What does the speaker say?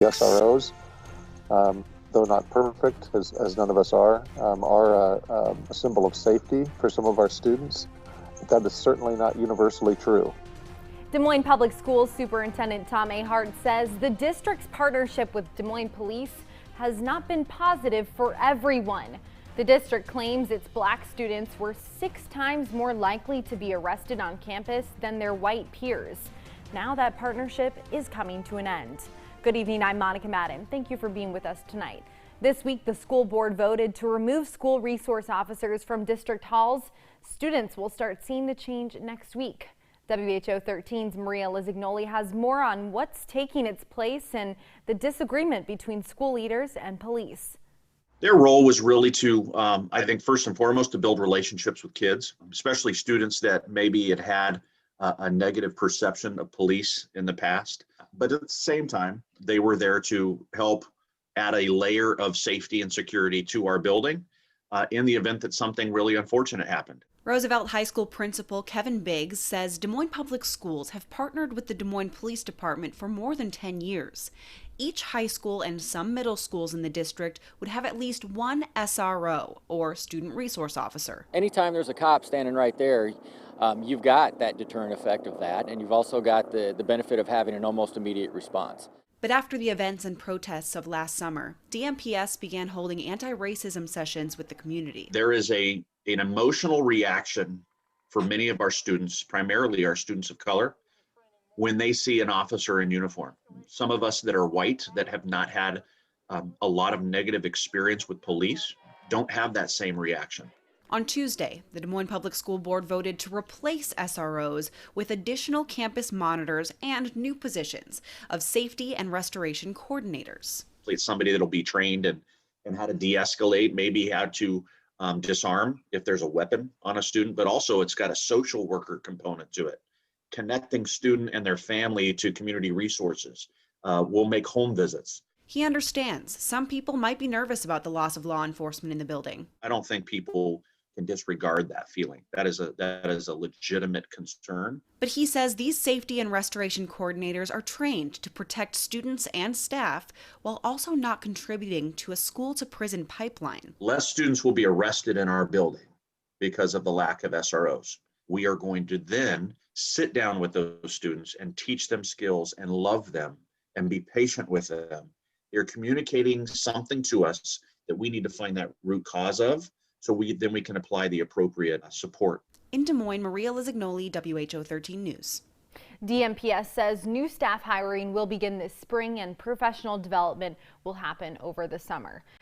SROs, though not perfect, as none of us are a symbol of safety for some of our students. But that is certainly not universally true. Des Moines Public Schools Superintendent Tom Ahart says the district's partnership with Des Moines Police has not been positive for everyone. The district claims its black students were 6 times more likely to be arrested on campus than their white peers. Now that partnership is coming to an end. Good evening, I'm Monica Madden. Thank you for being with us tonight. This week, the school board voted to remove school resource officers from district halls. Students will start seeing the change next week. WHO 13's Maria Lizignoli has more on what's taking its place and the disagreement between school leaders and police. Their role was really to, I think, first and foremost, to build relationships with kids, especially students that maybe had a negative perception of police in the past. But at the same time, they were there to help add a layer of safety and security to our building in the event that something really unfortunate happened. Roosevelt High School Principal Kevin Biggs says Des Moines Public Schools have partnered with the Des Moines Police Department for more than 10 years. Each high school and some middle schools in the district would have at least one SRO, or student resource officer. Anytime there's a cop standing right there, you've got that deterrent effect of that, and you've also got the benefit of having an almost immediate response. But after the events and protests of last summer, DMPS began holding anti-racism sessions with the community. There is an emotional reaction for many of our students, primarily our students of color, when they see an officer in uniform. Some of us that are white, that have not had a lot of negative experience with police, don't have that same reaction. On Tuesday, the Des Moines Public School Board voted to replace SROs with additional campus monitors and new positions of safety and restoration coordinators. It's somebody that'll be trained and how to de-escalate, maybe how to disarm if there's a weapon on a student, but also it's got a social worker component to it. Connecting student and their family to community resources. We'll make home visits. He understands some people might be nervous about the loss of law enforcement in the building. I don't think people can disregard that feeling. That is a legitimate concern. But he says these safety and restoration coordinators are trained to protect students and staff while also not contributing to a school-to-prison pipeline. Less students will be arrested in our building because of the lack of SROs. We are going to then sit down with those students and teach them skills and love them and be patient with them. They're communicating something to us that we need to find that root cause of, so we can apply the appropriate support. In Des Moines, Maria Lizignoli, WHO 13 News. DMPS says new staff hiring will begin this spring and professional development will happen over the summer.